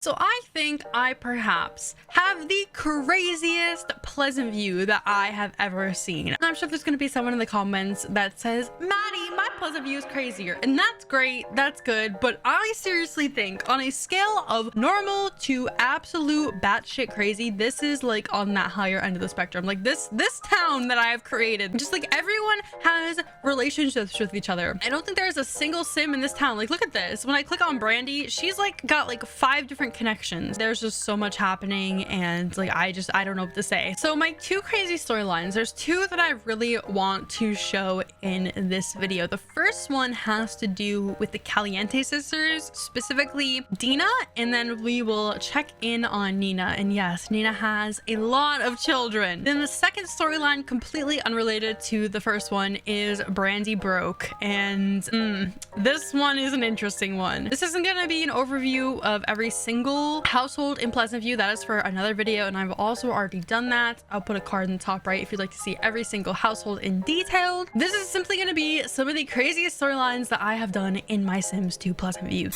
So I think I perhaps have the craziest Pleasant View that I have ever seen. And I'm sure there's going to be someone in the comments that says, Maddie, my Pleasant View is crazier. And that's great, that's good. But I seriously think on a scale of normal to absolute batshit crazy, this is like on that higher end of the spectrum. Like this town that I have created, just like everyone has relationships with each other. I don't think there's a single sim in this town. Like, look at this. When I click on Brandy, she's like got like 5 different connections. There's just so much happening, and like I don't know what to say. So my 2 crazy storylines, there's 2 that I really want to show in this video. The first one has to do with the Caliente sisters, specifically Dina, and then we will check in on Nina. And yes, Nina has a lot of children. Then the second storyline, completely unrelated to the first one, is Brandy broke, and this one is an interesting one. This isn't gonna be an overview of every single household in Pleasant View. That is for another video, and I've also already done that. I'll put a card in the top right if you'd like to see every single household in detail. This is simply going to be some of the craziest storylines that I have done in my Sims 2 Pleasant View.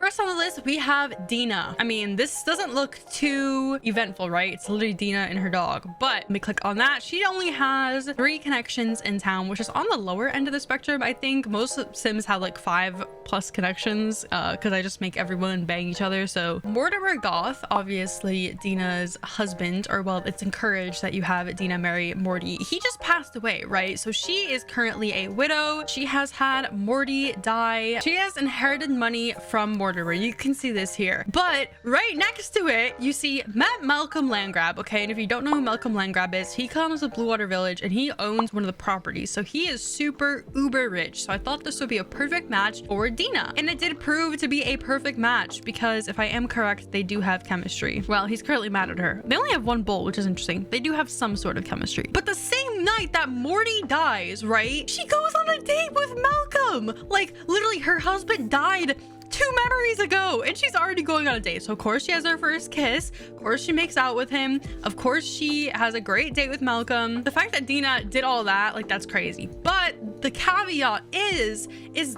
First on the list, we have Dina. I mean, this doesn't look too eventful, right? It's literally Dina and her dog. But let me click on that. She only has 3 connections in town, which is on the lower end of the spectrum. I think most Sims have like 5+ connections because I just make everyone bang each other. So Mortimer Goth, obviously Dina's husband, or well, it's encouraged that you have Dina marry Morty. He just passed away, right? So she is currently a widow. She has had Morty die. She has inherited money from Mortimer. You can see this here, but right next to it you see Malcolm Landgrab. Okay, and if you don't know who Malcolm Landgrab is, he comes with Bluewater Village and he owns one of the properties, so he is super uber rich. So I thought this would be a perfect match for Dina, and it did prove to be a perfect match because if I am correct, they do have chemistry. Well, he's currently mad at her. They only have 1 bull, which is interesting. They do have some sort of chemistry. But the same night that Morty dies, right, she goes on a date with Malcolm. Like literally her husband died 2 memories ago, and she's already going on a date. So of course she has her first kiss, of course she makes out with him, of course she has a great date with Malcolm. The fact that Dina did all that, like, that's crazy. But the caveat is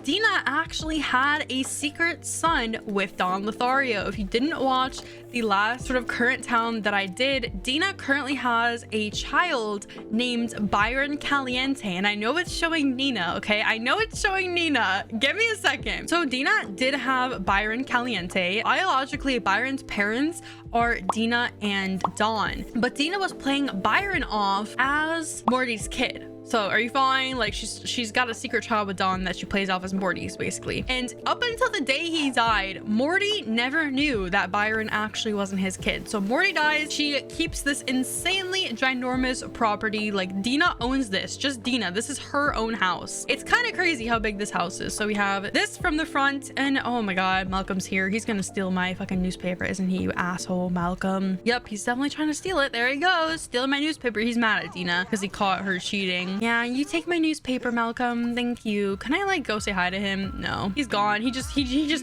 Dina actually had a secret son with Don Lothario. If you didn't watch the last sort of current town that I did, Dina currently has a child named Byron Caliente, and I know it's showing Nina. Okay, I know it's showing Nina. Give me a second. So Dina did have Byron Caliente. Biologically, Byron's parents are Dina and Dawn, but Dina was playing Byron off as Morty's kid. So are you following? Like she's got a secret child with Dawn that she plays off as Morty's, basically. And up until the day he died, Morty never knew that Byron actually wasn't his kid. So Morty dies, she keeps this insanely ginormous property. Like Dina owns this, just Dina. This is her own house. It's kind of crazy how big this house is. So we have this from the front, and oh my god, Malcolm's here. He's gonna steal my fucking newspaper, isn't he, you asshole, Malcolm? Yep, he's definitely trying to steal it. There he goes, stealing my newspaper. He's mad at Dina because he caught her cheating. Yeah, you take my newspaper, Malcolm. Thank you. Can I like go say hi to him? No, he's gone. He just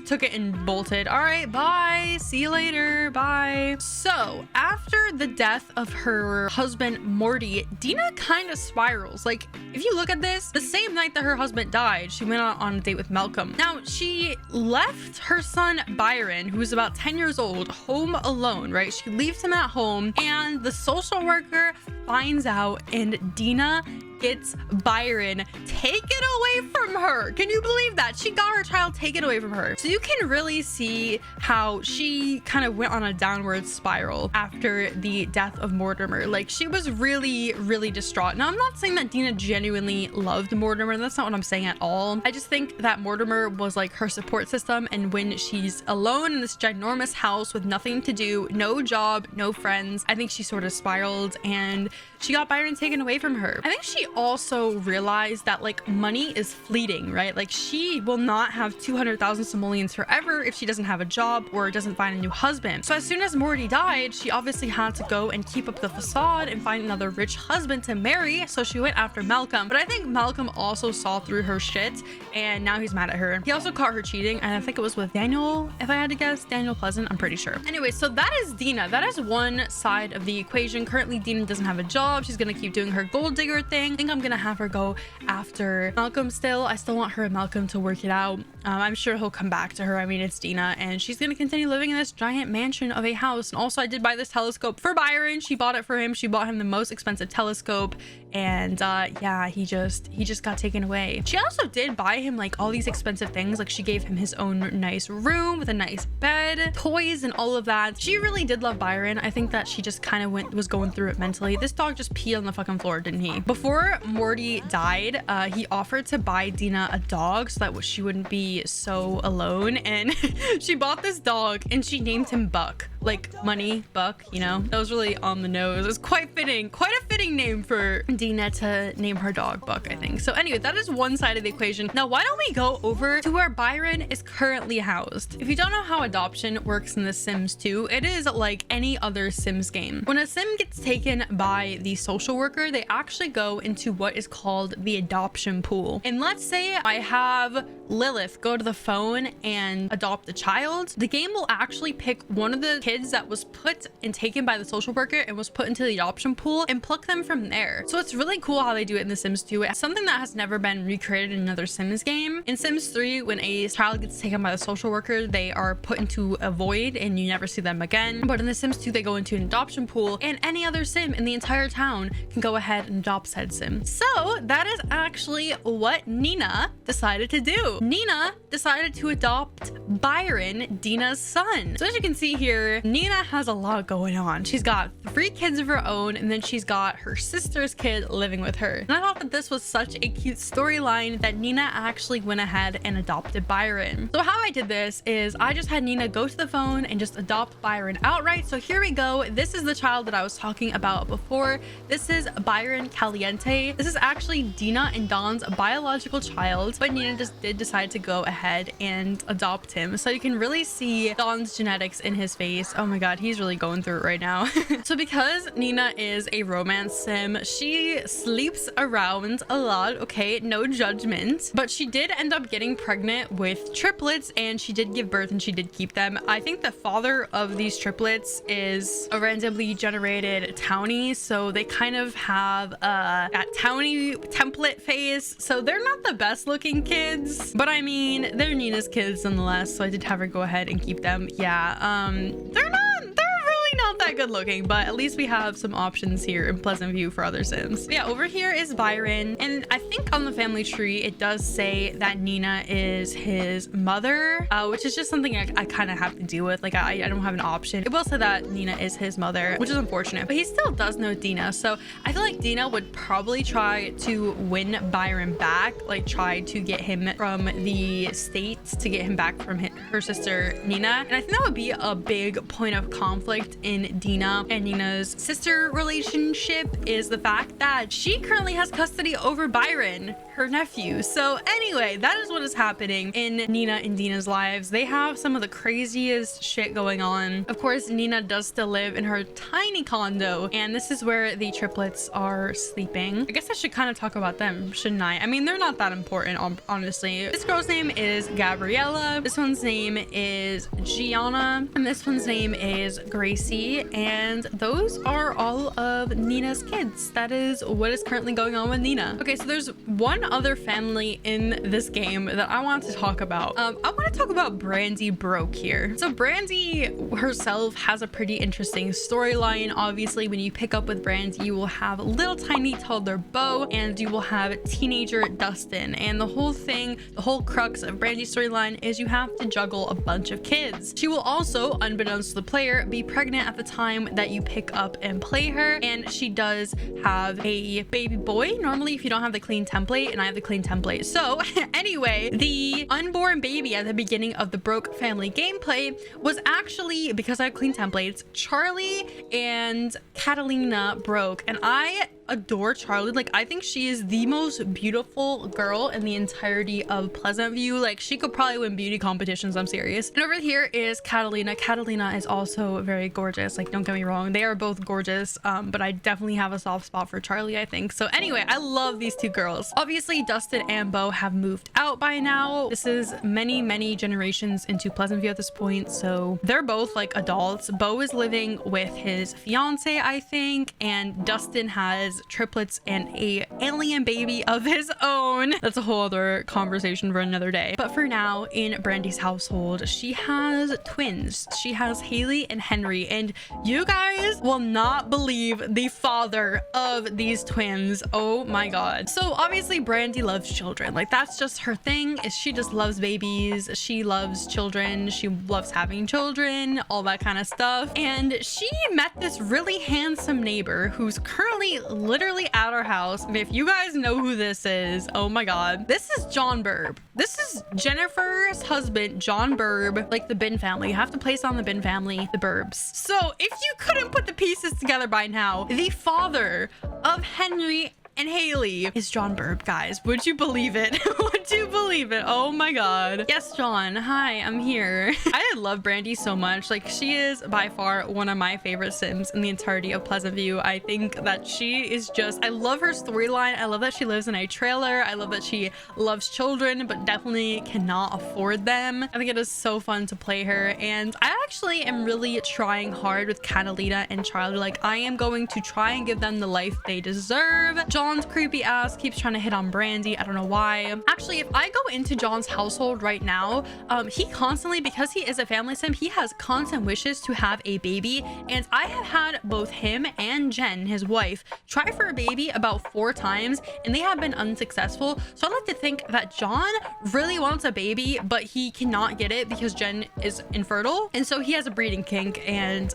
took it and bolted. All right, bye. See you later. Bye. So after the death of her husband Morty, Dina kind of spirals. Like if you look at this, the same night that her husband died, she went out on a date with Malcolm. Now she left her son Byron, who was about 10 years old, home alone, right? She leaves him at home, and the social worker finds out, and Dina gets Byron taken away from her. Can you believe that? She got her child taken away from her. So you can really see how she kind of went on a downward spiral after the death of Mortimer. Like she was really, really distraught. Now I'm not saying that Dina genuinely loved Mortimer. That's not what I'm saying at all. I just think that Mortimer was like her support system, and when she's alone in this ginormous house with nothing to do, no job, no friends, I think she sort of spiraled and she got Byron taken away from her. I think she also realized that like money is fleeting, right? Like she will not have 200,000 simoleons forever if she doesn't have a job or doesn't find a new husband. So as soon as Morty died, she obviously had to go and keep up the facade and find another rich husband to marry. So she went after Malcolm, but I think Malcolm also saw through her shit, and now he's mad at her. He also caught her cheating, and I think it was with Daniel, if I had to guess, Daniel Pleasant, I'm pretty sure. Anyway, so that is Dina. That is one side of the equation. Currently Dina doesn't have a job. She's gonna keep doing her gold digger thing. I think I'm gonna have her go after Malcolm still. I still want her and Malcolm to work it out. I'm sure he'll come back to her. I mean, it's Dina, and she's gonna continue living in this giant mansion of a house. And also, I did buy this telescope for Byron. She bought it for him. She bought him the most expensive telescope, and yeah, he just got taken away. She also did buy him like all these expensive things. Like she gave him his own nice room with a nice bed, toys, and all of that. She really did love Byron. I think that she just kind of was going through it mentally. This dog just peed on the fucking floor, didn't he? Before Morty died, he offered to buy Dina a dog so that she wouldn't be so alone, and she bought this dog and she named him Buck, like money, Buck, you know. That was really on the nose. It was quite a fitting name for Dina to name her dog Buck, I think. So anyway, that is one side of the equation. Now why don't we go over to where Byron is currently housed? If you don't know how adoption works in The Sims 2, it is like any other Sims game. When a Sim gets taken by the social worker, they actually go into what is called the adoption pool. And let's say I have Lilith go to the phone and adopt a child. The game will actually pick one of the kids that was put and taken by the social worker and was put into the adoption pool and pluck them from there. So it's really cool how they do it in The Sims 2. It's something that has never been recreated in another Sims game. In Sims 3, when a child gets taken by the social worker, they are put into a void and you never see them again. But in The Sims 2, they go into an adoption pool, and any other Sim in the entire town can go ahead and adopt said Sim. So that is actually what Nina decided to do. Nina decided to adopt Byron, Dina's son. So as you can see here, Nina has a lot going on. She's got 3 kids of her own, and then she's got her sister's kid living with her. And I thought that this was such a cute storyline that Nina actually went ahead and adopted Byron. So how I did this is I just had Nina go to the phone and just adopt Byron outright. So here we go. This is the child that I was talking about before. This is Byron Caliente. This is actually Dina and Don's biological child, but Nina just did decide to go ahead and adopt him. So you can really see Don's genetics in his face. Oh my god, he's really going through it right now. So because Nina is a romance sim, she sleeps around a lot, okay, no judgment, but she did end up getting pregnant with triplets, and she did give birth and she did keep them. I think the father of these triplets is a randomly generated townie, so they kind of have that townie template face, so they're not the best looking kids, but I mean they're Nina's kids nonetheless, so I did have her go ahead and keep them. Yeah, they're really not that good looking, but at least we have some options here in Pleasant View for other Sims. But yeah, over here is Byron, and I think on the family tree it does say that Nina is his mother, which is just something I kind of have to deal with. Like I don't have an option. It will say that Nina is his mother, which is unfortunate, but he still does know Dina, so I feel like Dina would probably try to win Byron back, like try to get him from the States, to get him back from her sister Nina. And I think that would be a big point of conflict in Dina and Nina's sister relationship, is the fact that she currently has custody over Byron, her nephew. So anyway, that is what is happening in Nina and Dina's lives. They have some of the craziest shit going on. Of course, Nina does still live in her tiny condo, and this is where the triplets are sleeping. I guess I should kind of talk about them, shouldn't I? I mean, they're not that important, honestly. This girl's name is Gabriella. This one's name is Gianna, and this one's name is Gracie, and those are all of Nina's kids. That is what is currently going on with Nina. Okay, so there's one other family in this game that I want to talk about. I want to talk about Brandy Broke here. So Brandy herself has a pretty interesting storyline. Obviously, when you pick up with Brandy, you will have little tiny toddler Bo, and you will have teenager Dustin. And the whole thing, the whole crux of Brandy's storyline is you have to juggle a bunch of kids. She will also, unbeknownst to the player, be pregnant at the time that you pick up and play her, and she does have a baby boy normally if you don't have the clean template, and I have the clean template. So anyway, the unborn baby at the beginning of the Broke family gameplay was actually, because I have clean templates, Charlie and Catalina Broke, and I adore Charlie. Like, I think she is the most beautiful girl in the entirety of Pleasant View. Like, she could probably win beauty competitions, I'm serious. And over here is Catalina. Catalina is also very gorgeous, like, don't get me wrong, they are both gorgeous, but I definitely have a soft spot for Charlie, I think. So anyway, I love these two girls. Obviously, Dustin and Bo have moved out by now. This is many generations into Pleasant View at this point, so they're both like adults. Bo is living with his fiance, I think, and Dustin has has triplets and a alien baby of his own. That's a whole other conversation for another day. But for now, in Brandy's household, she has twins. She has Haley and Henry, and you guys will not believe the father of these twins. Oh my god. So obviously Brandy loves children. Like, that's just her thing, is she just loves babies. She loves children. She loves having children, all that kind of stuff. And she met this really handsome neighbor who's currently literally at our house. And if you guys know who this is, oh my god, this is John Burb. This is Jennifer's husband, John Burb, like the Bin family. You have to place on the Bin family, the Burbs. So if you couldn't put the pieces together by now, the father of Henry and Haley is John Burb, guys. Would you believe it? Would you believe it? Oh my god. Yes, John. Hi, I'm here. I love Brandy so much. Like, she is by far one of my favorite Sims in the entirety of Pleasant View. I think that she is just, I love her storyline. I love that she lives in a trailer. I love that she loves children, but definitely cannot afford them. I think it is so fun to play her. And I actually am really trying hard with Catalina and Charlie. Like, I am going to try and give them the life they deserve. John's creepy ass keeps trying to hit on Brandy. I don't know why. Actually, if I go into John's household right now, he constantly, because he is a family sim, he has constant wishes to have a baby. And I have had both him and Jen, his wife, try for a baby about 4 times, and they have been unsuccessful. So I like to think that John really wants a baby, but he cannot get it because Jen is infertile. And so he has a breeding kink, and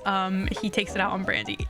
he takes it out on Brandy.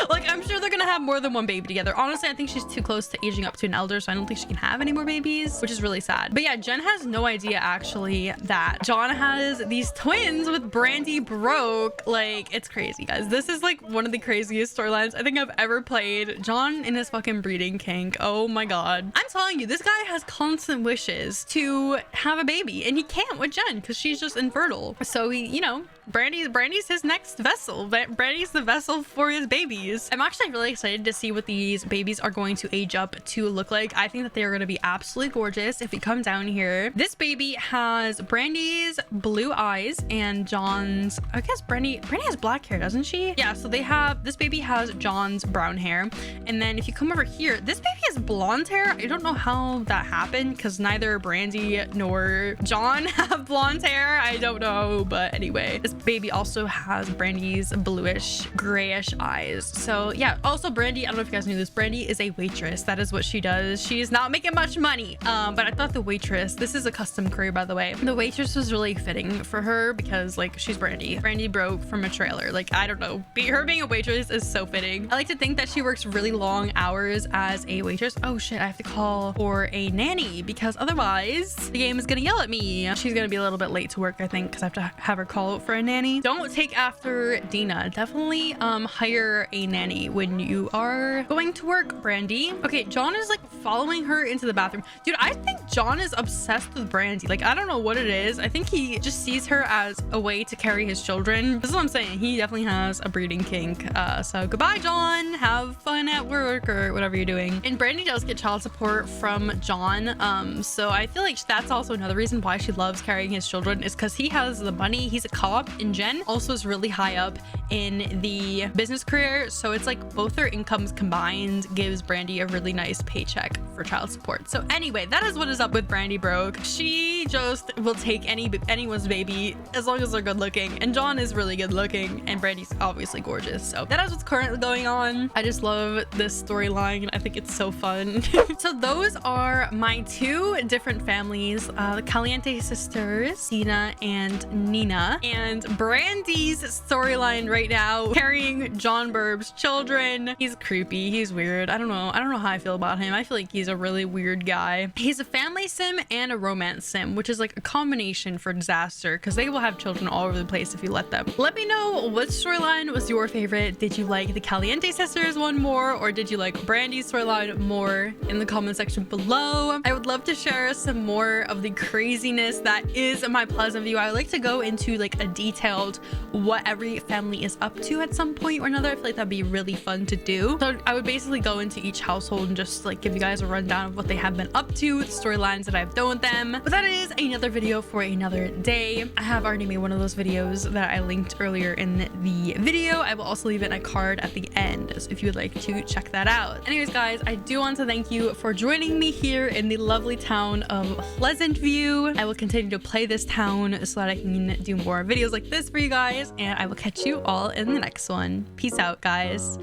Like, I'm sure they're gonna have more than one baby together. Honestly, I think she's too close to aging up to an elder, so I don't think she can have any more babies, which is really sad. But yeah, Jen has no idea actually that John has these twins with Brandy Broke. Like, it's crazy, guys. This is like one of the craziest storylines I think I've ever played. John in his fucking breeding kink. Oh my god. I'm telling you, this guy has constant wishes to have a baby, and he can't with Jen because she's just infertile. So he, you know, Brandy's his next vessel. Brandy's the vessel for his babies. I'm actually really excited to see what these babies are going to age up to look like. I think that they are going to be absolutely gorgeous. If we come down here, this baby has Brandy's blue eyes and John's, I guess Brandy has black hair, doesn't she? Yeah, so this baby has John's brown hair. And then if you come over here, this baby has blonde hair. I don't know how that happened because neither Brandy nor John have blonde hair. I don't know, but anyway, this baby also has Brandy's bluish grayish eyes. So yeah, also Brandy, I don't know if you guys knew this, Brandy is a waitress. That is what she does. She's not making much money, but I thought the waitress, this is a custom career, by the way, the waitress was really fitting for her because, like, she's Brandy Broke from a trailer. Like, I don't know, her being a waitress is so fitting. I like to think that she works really long hours as a waitress. Oh shit, I have to call for a nanny because otherwise the game is gonna yell at me. She's gonna be a little bit late to work, I think, because I have to have her call out for a nanny. Don't take after Dina. Definitely hire a nanny when you are going to work, Brandy. Okay, John is like following her into the bathroom. Dude, I think John is obsessed with Brandy. Like, I don't know what it is. I think he just sees her as a way to carry his children. This is what I'm saying. He definitely has a breeding kink. So goodbye, John. Have fun at work or whatever you're doing. And Brandy does get child support from John. So I feel like that's also another reason why she loves carrying his children, is because he has the money. He's a cop, and Jen also is really high up in the business career. So it's like both their incomes combined gives Brandy a really nice paycheck for child support. So anyway, that is what is up with Brandy Broke. She just will take anyone's baby as long as they're good looking, and John is really good looking, and Brandy's obviously gorgeous. So that is what's currently going on. I just love this storyline. I think it's so fun. So those are my 2 different families, the Caliente sisters, Dina and Nina, and Brandy's storyline right now, carrying John Burb's children. He's creepy. He's weird. I don't know how I feel about him. I feel like he's a really weird guy. He's a family sim and a romance sim, which is like a combination for disaster because they will have children all over the place if you let them. Let me know what storyline was your favorite. Did you like the Caliente sisters one more, or did you like Brandy's storyline more? In the comment section below. I would love to share some more of the craziness that is my Pleasant View. I would like to go into like a detailed what every family is up to at some point or another. I feel like that'd be really fun to do. So I would basically go into each household and just like give you guys a rundown of what they have been up to, the storylines that I've done with them. But that is another video for another day. I have already made one of those videos that I linked earlier in the video. I will also leave it in a card at the end, so if you would like to check that out. Anyways, guys, I do want to thank you for joining me here in the lovely town of Pleasant View. I will continue to play this town so that I can do more videos like this for you guys, and I will catch you all in the next one. Peace out, guys.